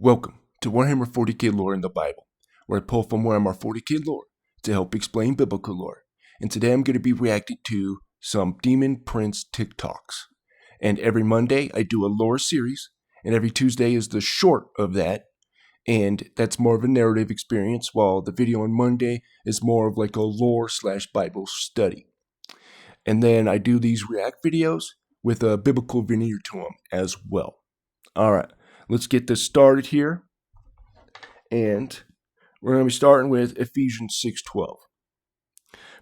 Welcome to Warhammer 40k lore in the Bible, where I pull from Warhammer 40k lore to help explain biblical lore. And today I'm going to be reacting to some Demon Prince TikToks. And every Monday I do a lore series, and every Tuesday is the short of that. And that's more of a narrative experience, while the video on Monday is more of like a lore/Bible study. And then I do these react videos with a biblical veneer to them as well. Alright, let's get this started here. And we're going to be starting with Ephesians 6:12.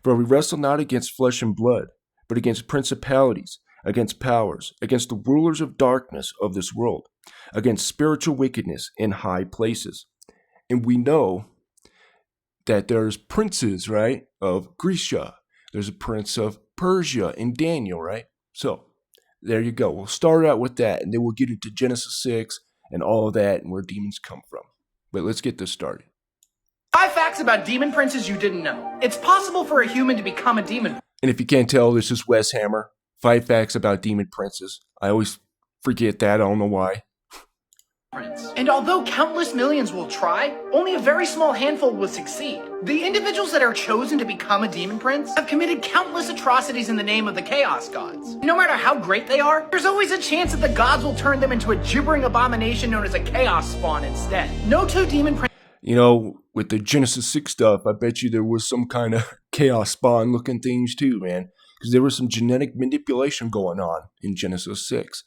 For we wrestle not against flesh and blood, but against principalities, against powers, against the rulers of darkness of this world, against spiritual wickedness in high places. And we know that there's princes, right, of Grecia. There's a prince of Persia in Daniel, right? So, there you go. We'll start out with that, and then we'll get into Genesis 6 and all of that and where demons come from. But let's get this started. 5 facts about demon princes you didn't know. It's possible for a human to become a demon. And if you can't tell, this is Wes Hammer. 5 facts about demon princes. I always forget that. I don't know why. And although countless millions will try, only a very small handful will succeed. The individuals that are chosen to become a demon prince have committed countless atrocities in the name of the chaos gods. No matter how great they are, there's always a chance that the gods will turn them into a gibbering abomination known as a chaos spawn instead. No two demon princes. You know, with the Genesis 6 stuff, I bet you there was some kind of chaos spawn looking things too, man. Because there was some genetic manipulation going on in Genesis 6.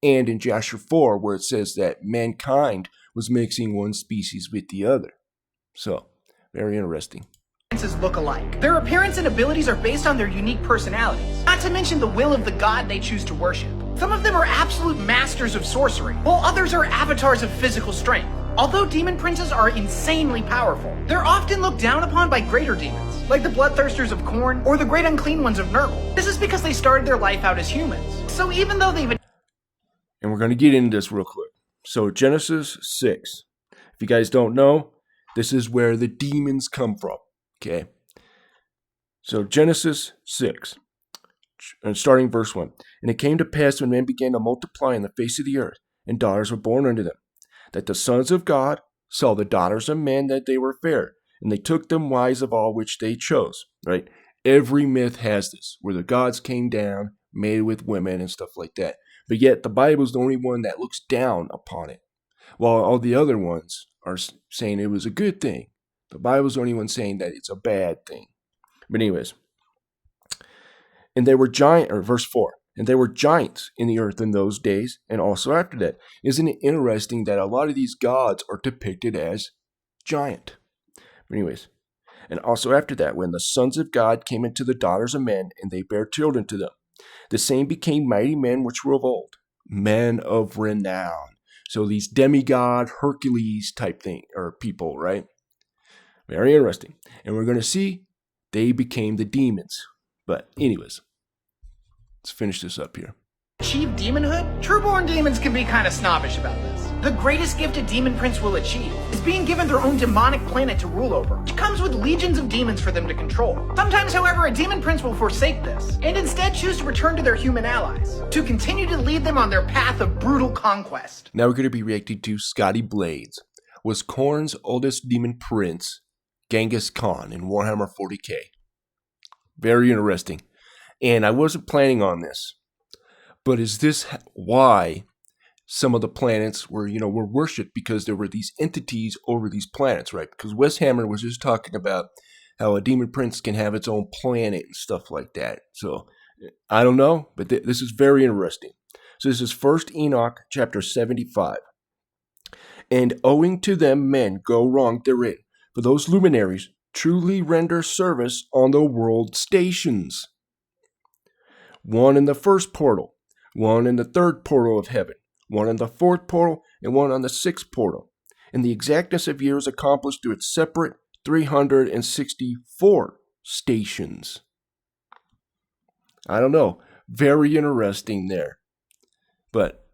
And in Joshua 4, where it says that mankind was mixing one species with the other. So, very interesting. Look alike. Their appearance and abilities are based on their unique personalities, not to mention the will of the god they choose to worship. Some of them are absolute masters of sorcery, while others are avatars of physical strength. Although demon princes are insanely powerful, they're often looked down upon by greater demons, like the bloodthirsters of Khorne or the great unclean ones of Nurgle. This is because they started their life out as humans. So even though they've... And we're going to get into this real quick. So Genesis 6. If you guys don't know, this is where the demons come from. Okay. So Genesis 6. And starting verse 1. And it came to pass when men began to multiply in the face of the earth, and daughters were born unto them, that the sons of God saw the daughters of men that they were fair, and they took them wives of all which they chose. Right? Every myth has this, where the gods came down, made with women and stuff like that. But yet the Bible is the only one that looks down upon it, while all the other ones are saying it was a good thing. The Bible is the only one saying that it's a bad thing. But anyways, and they were verse 4, and there were giants in the earth in those days, and also after that. Isn't it interesting that a lot of these gods are depicted as giant? But anyways, and also after that, when the sons of God came into the daughters of men, and they bare children to them, the same became mighty men which were of old, men of renown. So these demigod, Hercules type thing, or people, right? Very interesting. And we're going to see they became the demons. But anyways, let's finish this up here. Achieve demonhood? Trueborn demons can be kind of snobbish about this. The greatest gift a demon prince will achieve is being given their own demonic planet to rule over, which comes with legions of demons for them to control. Sometimes, however, a demon prince will forsake this, and instead choose to return to their human allies, to continue to lead them on their path of brutal conquest. Now we're going to be reacting to Scotty Blades. Was Khorne's oldest demon prince Genghis Khan in Warhammer 40k? Very interesting. And I wasn't planning on this, but is this why some of the planets were worshipped? Because there were these entities over these planets, right? Because Wes Hammer was just talking about how a demon prince can have its own planet and stuff like that. So, I don't know, but this is very interesting. So this is 1 Enoch chapter 75. And owing to them men go wrong therein, for those luminaries truly render service on the world stations. One in the first portal, one in the third portal of heaven, one in the fourth portal, and one on the sixth portal. And the exactness of years accomplished through its separate 364 stations. I don't know. Very interesting there. But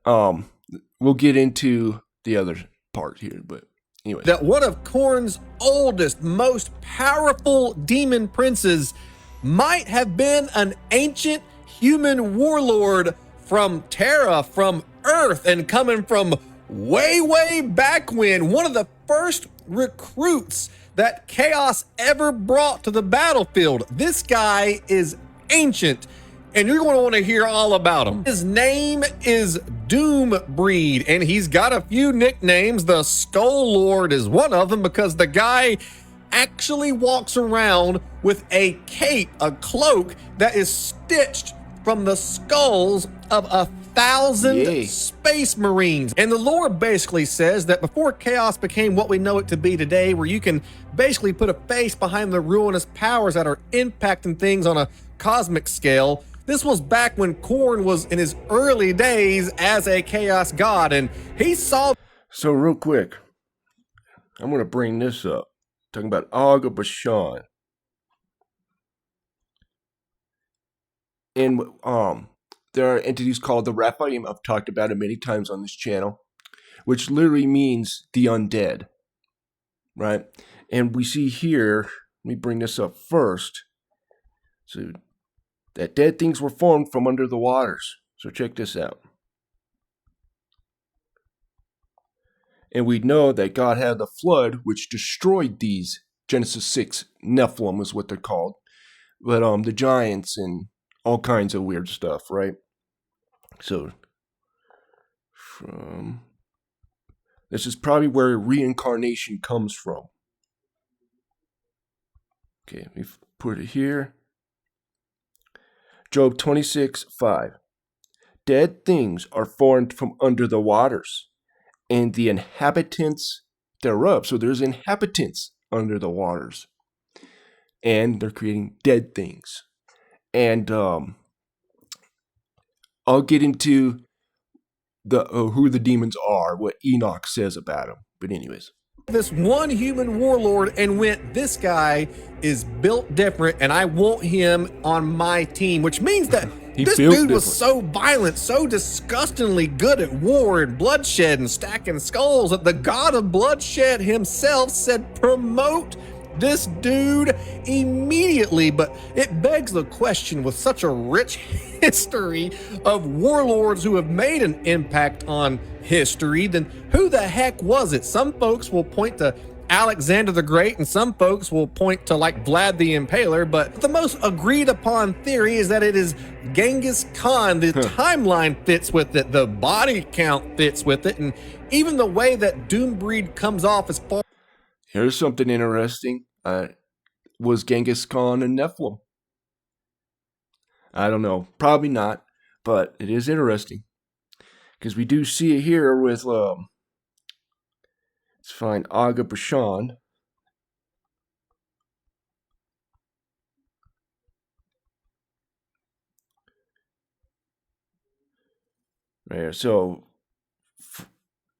we'll get into the other part here. But anyway. That one of Khorne's oldest, most powerful demon princes might have been an ancient human warlord from Terra, from Earth, and coming from way back when, one of the first recruits that Chaos ever brought to the battlefield. This guy is ancient, and you're going to want to hear all about him. His name is Doombreed, and he's got a few nicknames. The Skull Lord is one of them because the guy actually walks around with a cape, a cloak that is stitched from the skulls of 1,000 space marines. And the lore basically says that before Chaos became what we know it to be today, where you can basically put a face behind the ruinous powers that are impacting things on a cosmic scale, this was back when Khorne was in his early days as a Chaos god, and he saw... So real quick, I'm going to bring this up. Talking about Og of Bashan. And there are entities called the Raphaim. I've talked about it many times on this channel, which literally means the undead, right? And we see here, let me bring this up first, so that dead things were formed from under the waters. So check this out. And we know that God had the flood, which destroyed these Genesis 6 Nephilim is what they're called. But the giants and all kinds of weird stuff, right? So this is probably where reincarnation comes from. Okay, let me put it here. Job 26:5. Dead things are formed from under the waters, and the inhabitants thereof. So there's inhabitants under the waters, and they're creating dead things. And I'll get into the who the demons are, what Enoch says about them. But anyways, this one human warlord and went, this guy is built different, and I want him on my team, which means that this dude was so violent, so disgustingly good at war and bloodshed and stacking skulls that the god of bloodshed himself said, promote this dude immediately. But it begs the question, with such a rich history of warlords who have made an impact on history, then who the heck was it? Some folks will point to Alexander the Great, and some folks will point to like Vlad the Impaler, but the most agreed upon theory is that it is Genghis Khan. The timeline fits with it, the body count fits with it, and even the way that Doombreed comes off as far... Here's something interesting. Was Genghis Khan a Nephilim? I don't know. Probably not, but it is interesting. Because we do see it here with... let's find Og of Bashan. Right here. So,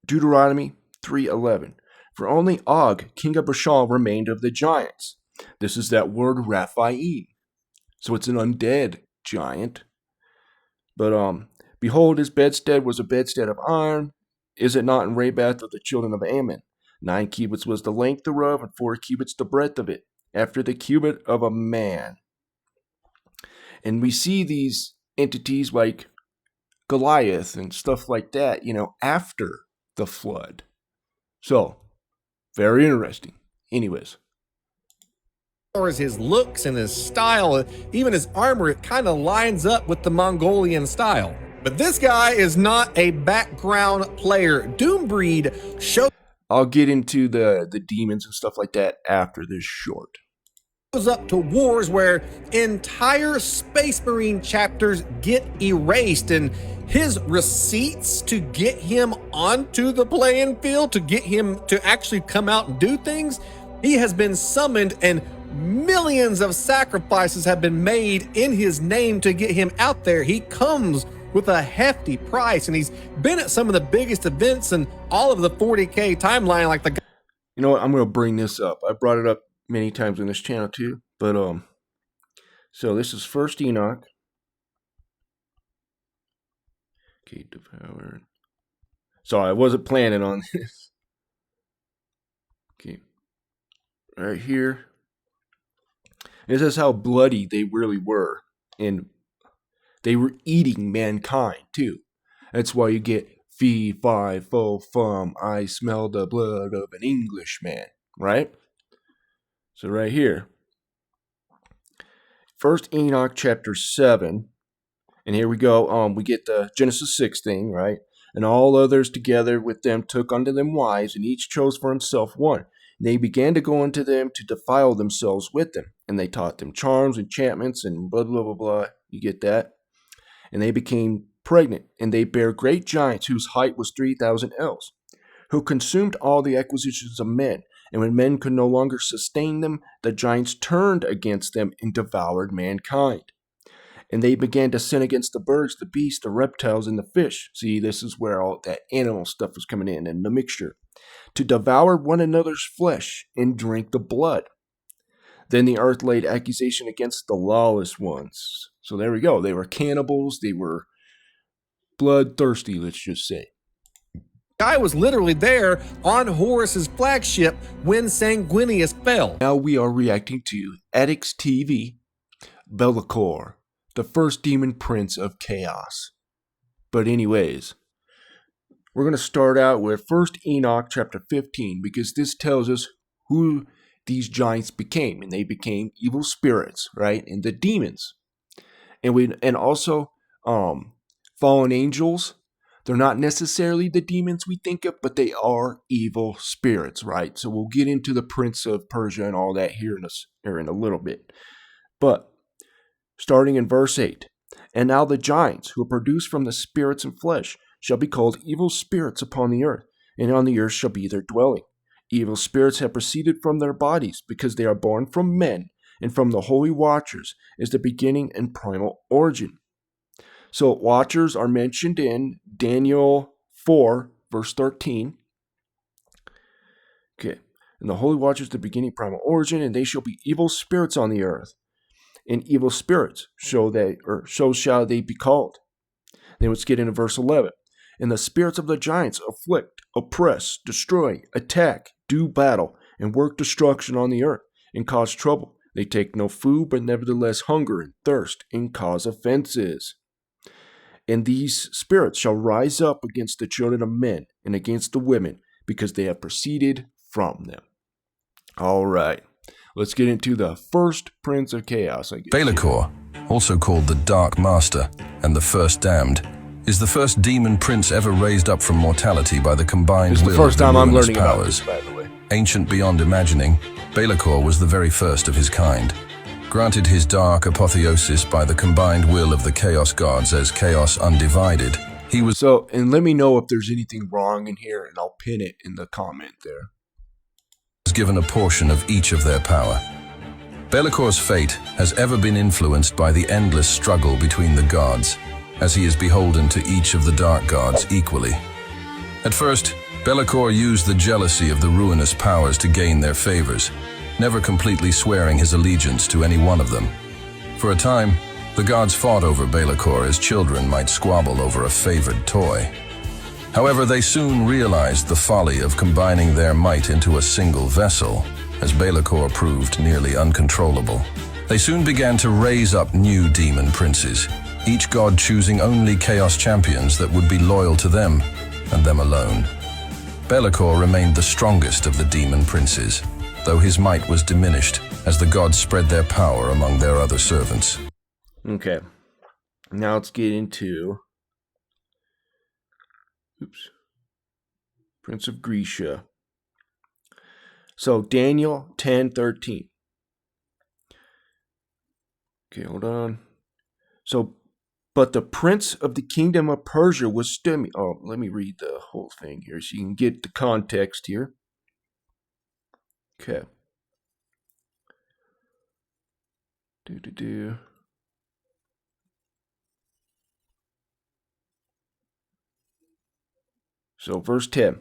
Deuteronomy 3:11. For only Og, king of Bashan, remained of the giants. This is that word Raphaim. So it's an undead giant. But behold, his bedstead was a bedstead of iron. Is it not in Rabath of the children of Ammon? 9 cubits was the length thereof, and 4 cubits the breadth of it, after the cubit of a man. And we see these entities like Goliath and stuff like that, after the flood. So, very interesting. Anyways. As far as his looks and his style, even his armor, it kind of lines up with the Mongolian style. But this guy is not a background player. Doombreed shows... I'll get into the demons and stuff like that after this short. Up to wars where entire Space Marine chapters get erased, and his receipts to get him onto the playing field, to get him to actually come out and do things, he has been summoned, and millions of sacrifices have been made in his name to get him out there. He comes with a hefty price, and he's been at some of the biggest events in all of the 40k timeline, like the... You know what? I'm going to bring this up. I brought it up many times on this channel too, but so this is First Enoch. Okay, devoured. Sorry, I wasn't planning on this. Okay, right here. This is how bloody they really were, and they were eating mankind too. That's why you get Fee, fi, fo, fum, I smell the blood of an Englishman, right? So right here, 1st Enoch chapter 7, and here we go, we get the Genesis 6 thing, right? And all others together with them took unto them wives, and each chose for himself one. And they began to go unto them to defile themselves with them. And they taught them charms, enchantments, and blah, blah, blah, blah. You get that? And they became pregnant, and they bare great giants whose height was 3,000 ells, who consumed all the acquisitions of men. And when men could no longer sustain them, the giants turned against them and devoured mankind. And they began to sin against the birds, the beasts, the reptiles, and the fish. See, this is where all that animal stuff was coming in, and the mixture. To devour one another's flesh and drink the blood. Then the earth laid accusation against the lawless ones. So there we go. They were cannibals. They were bloodthirsty, let's just say. I was literally there on Horus's flagship when Sanguinius fell. Now we are reacting to Addicts TV, Be'lakor, the first demon prince of chaos. But anyways, we're going to start out with 1st Enoch chapter 15, because this tells us who these giants became. And they became evil spirits, right? And the demons. And also fallen angels. They're not necessarily the demons we think of, but they are evil spirits, right? So we'll get into the Prince of Persia and all that here in a little bit. But starting in verse 8, and now the giants who are produced from the spirits and flesh shall be called evil spirits upon the earth, and on the earth shall be their dwelling. Evil spirits have proceeded from their bodies, because they are born from men, and from the holy watchers is the beginning and primal origin. So watchers are mentioned in Daniel 4, verse 13. Okay, and the holy watchers the beginning primal origin, and they shall be evil spirits on the earth. And evil spirits so shall they be called. Then let's get into verse 11. And the spirits of the giants afflict, oppress, destroy, attack, do battle, and work destruction on the earth, and cause trouble. They take no food, but nevertheless hunger and thirst, and cause offenses. And these spirits shall rise up against the children of men, and against the women, because they have proceeded from them. All right. Let's get into the first Prince of Chaos, I guess. Be'lakor, also called the Dark Master and the First Damned, is the first demon prince ever raised up from mortality by the combined will of the luminous powers. By the way. Ancient beyond imagining, Be'lakor was the very first of his kind. Granted his dark apotheosis by the combined will of the Chaos Gods as Chaos Undivided, he was... So, and let me know if there's anything wrong in here, and I'll pin it in the comment there. ...given a portion of each of their power. Be'lakor's fate has ever been influenced by the endless struggle between the gods, as he is beholden to each of the dark gods equally. At first, Be'lakor used the jealousy of the ruinous powers to gain their favors, never completely swearing his allegiance to any one of them. For a time, the gods fought over Be'lakor as children might squabble over a favored toy. However, they soon realized the folly of combining their might into a single vessel, as Be'lakor proved nearly uncontrollable. They soon began to raise up new demon princes, each god choosing only chaos champions that would be loyal to them, and them alone. Be'lakor remained the strongest of the demon princes, though his might was diminished as the gods spread their power among their other servants. Okay, now let's get into... Prince of Grecia. So Daniel 10:13. Okay, hold on. So, but the prince of the kingdom of Persia was still... Oh, let me read the whole thing here so you can get the context here. Okay. So verse 10.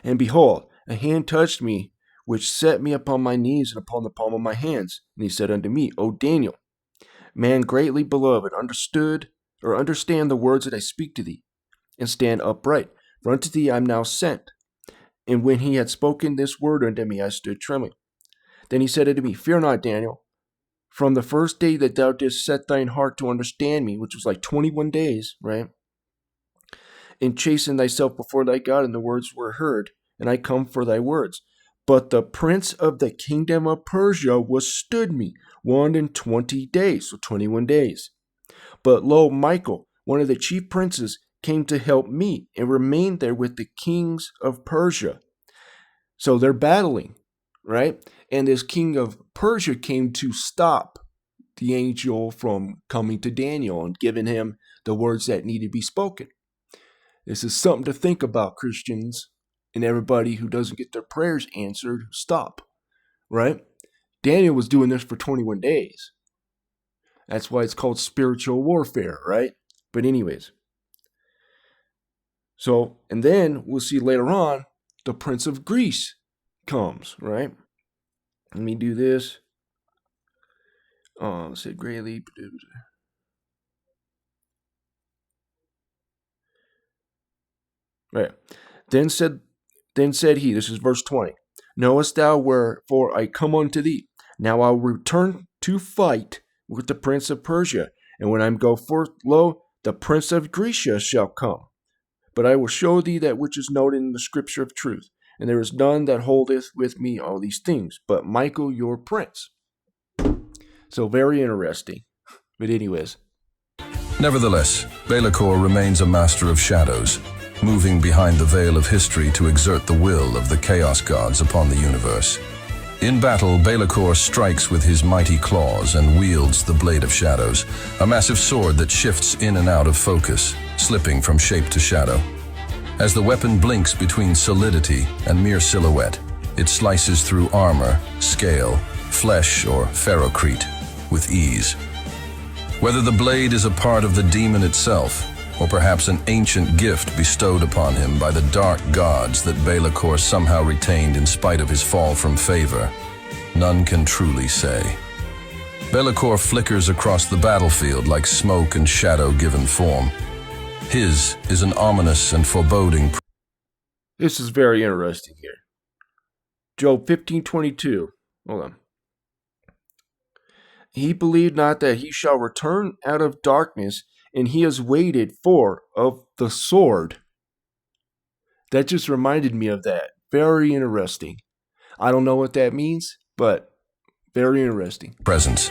And behold, a hand touched me, which set me upon my knees and upon the palm of my hands. And he said unto me, O Daniel, man greatly beloved, understand the words that I speak to thee, and stand upright, for unto thee I am now sent. And when he had spoken this word unto me, I stood trembling. Then he said unto me, Fear not, Daniel, from the first day that thou didst set thine heart to understand me, which was like 21 days, right? and chasten thyself before thy God, and the words were heard, and I come for thy words. But the prince of the kingdom of Persia withstood me 120 days, so 21 days. But lo, Michael, one of the chief princes, came to help me, and remained there with the kings of Persia. So they're battling, right? And this king of Persia came to stop the angel from coming to Daniel and giving him the words that need to be spoken. This is something to think about, Christians, and everybody who doesn't get their prayers answered. Stop, right? Daniel was doing this for 21 days. That's why it's called spiritual warfare, right? But anyways. So, and then we'll see later on, the Prince of Greece comes, right? Let me do this. Say greatly. Right. Then said he, this is verse 20, knowest thou wherefore I come unto thee? Now I will return to fight with the prince of Persia, and when I go forth, lo, the prince of Grecia shall come. But I will show thee that which is noted in the scripture of truth, and there is none that holdeth with me all these things, but Michael your prince. So very interesting. But anyways. Nevertheless, Belacor remains a master of shadows, moving behind the veil of history to exert the will of the chaos gods upon the universe. In battle, Belacor strikes with his mighty claws and wields the Blade of Shadows, a massive sword that shifts in and out of focus, slipping from shape to shadow. As the weapon blinks between solidity and mere silhouette, it slices through armor, scale, flesh, or ferrocrete with ease. Whether the blade is a part of the demon itself, or perhaps an ancient gift bestowed upon him by the dark gods that Belacor somehow retained in spite of his fall from favor, none can truly say. Belacor flickers across the battlefield like smoke and shadow given form. His is an ominous and foreboding. This is very interesting here. Job 15:22. Hold on. He believed not that he shall return out of darkness, and he has waited for of the sword. That just reminded me of that. Very interesting. I don't know what that means, but very interesting. Presence.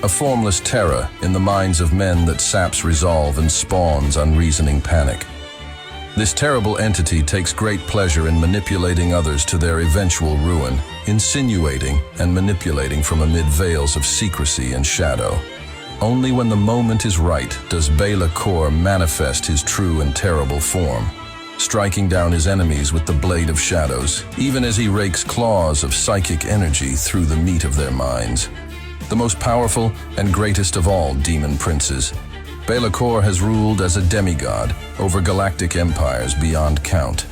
A formless terror in the minds of men that saps resolve and spawns unreasoning panic. This terrible entity takes great pleasure in manipulating others to their eventual ruin, insinuating and manipulating from amid veils of secrecy and shadow. Only when the moment is right does Belacor manifest his true and terrible form, striking down his enemies with the Blade of Shadows, even as he rakes claws of psychic energy through the meat of their minds. The most powerful and greatest of all demon princes, Belacor has ruled as a demigod over galactic empires beyond count.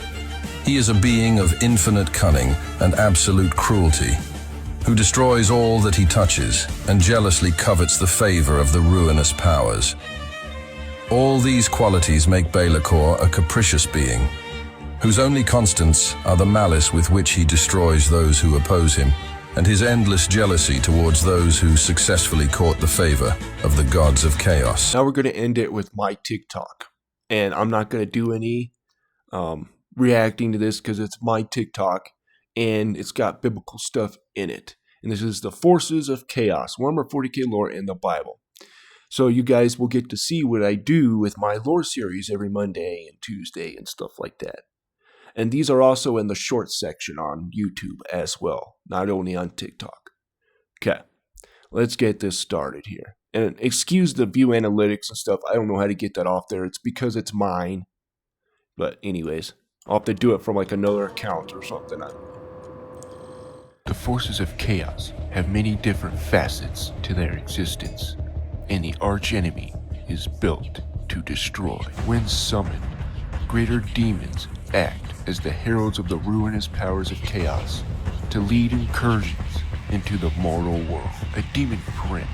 He is a being of infinite cunning and absolute cruelty, who destroys all that he touches and jealously covets the favor of the ruinous powers. All these qualities make Belacor a capricious being, whose only constants are the malice with which he destroys those who oppose him, and his endless jealousy towards those who successfully court the favor of the gods of chaos. Now we're going to end it with my TikTok. And I'm not going to do any reacting to this because it's my TikTok and it's got biblical stuff in it. And this is the forces of chaos, Warhammer 40k lore in the Bible. So you guys will get to see what I do with my lore series every Monday and Tuesday and stuff like that. And these are also in the short section on YouTube as well, not only on TikTok. Okay, let's get this started here. And excuse the view analytics and stuff. I don't know how to get that off there. It's because it's mine. But anyways, I'll have to do it from like another account or something. The forces of chaos have many different facets to their existence, and the archenemy is built to destroy. When summoned, greater demons act as the heralds of the ruinous powers of chaos to lead incursions into the mortal world. A demon prince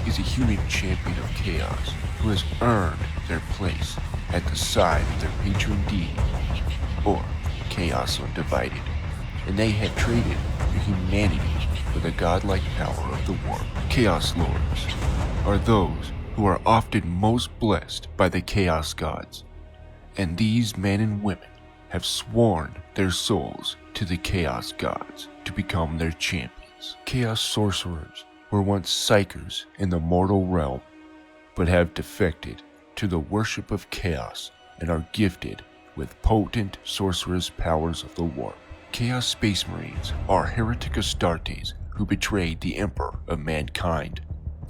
is a human champion of chaos who has earned their place at the side of their patron deity, or Chaos Undivided, and they have traded their humanity for the godlike power of the world. Chaos Lords are those who are often most blessed by the Chaos Gods, And these men and women have sworn their souls to the Chaos Gods to become their champions. Chaos sorcerers were once psychers in the mortal realm, but have defected to the worship of chaos and are gifted with potent sorcerous powers of the warp. Chaos Space Marines are heretic Astartes who betrayed the Emperor of mankind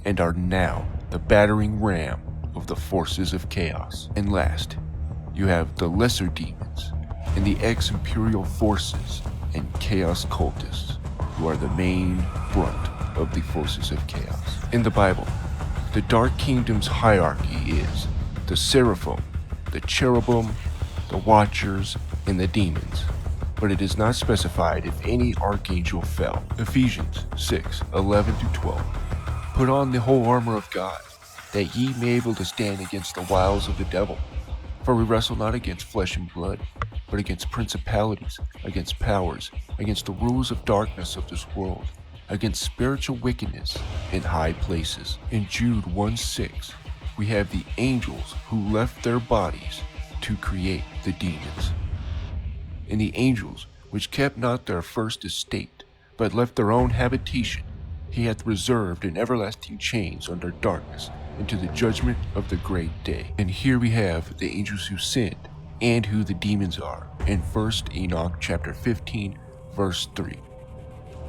and are now the battering ram of the forces of chaos. And last, you have the lesser demons and the ex-imperial forces and chaos cultists, who are the main brunt of the forces of chaos. In the Bible, the Dark Kingdom's hierarchy is the Seraphim, the Cherubim, the Watchers, and the Demons, but it is not specified if any archangel fell. Ephesians 6:11-12. Put on the whole armor of God, that ye may be able to stand against the wiles of the devil. For we wrestle not against flesh and blood, but against principalities, against powers, against the rulers of darkness of this world, against spiritual wickedness in high places. In Jude 1:6, we have the angels who left their bodies to create the demons. And the angels, which kept not their first estate, but left their own habitation, he hath reserved in everlasting chains under darkness, into the judgment of the great day. And here we have the angels who sinned, and who the demons are, in 1 Enoch chapter 15, verse 3.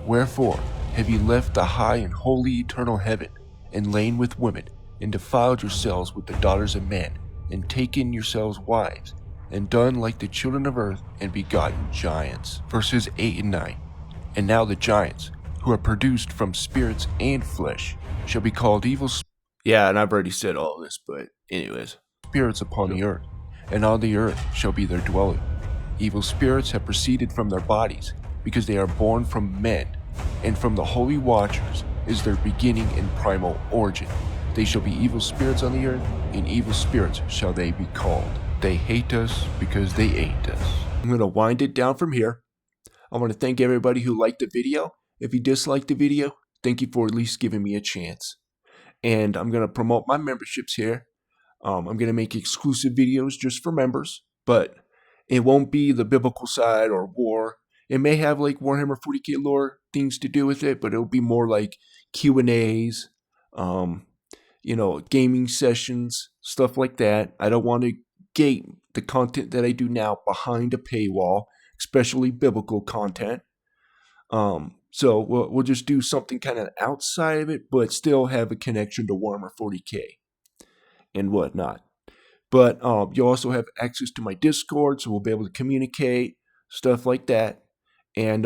Wherefore have ye left the high and holy eternal heaven, and lain with women, and defiled yourselves with the daughters of men, and taken yourselves wives, and done like the children of earth, and begotten giants. Verses 8 and 9. And now the giants, who are produced from spirits and flesh, shall be called evil spirits. Yeah, and I've already said all this, but anyways. Spirits upon the earth, and on the earth shall be their dwelling. Evil spirits have proceeded from their bodies, because they are born from men, and from the holy watchers is their beginning and primal origin. They shall be evil spirits on the earth, and evil spirits shall they be called. They hate us because they ain't us. I'm going to wind it down from here. I want to thank everybody who liked the video. If you disliked the video, thank you for at least giving me a chance. And I'm going to promote my memberships here. I'm going to make exclusive videos just for members, but it won't be the biblical side or war. It may have like Warhammer 40k lore things to do with it, but it'll be more like Q&As, gaming sessions, stuff like that. I don't want to gate the content that I do now behind a paywall, especially biblical content. So we'll just do something kind of outside of it, but still have a connection to Warhammer 40k and whatnot. But you also have access to my Discord, so we'll be able to communicate, stuff like that. And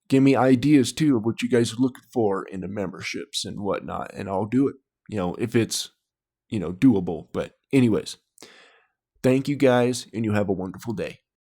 give me ideas too of what you guys are looking for in the memberships and whatnot, and I'll do it, if it's, doable. But anyways, thank you guys, and you have a wonderful day.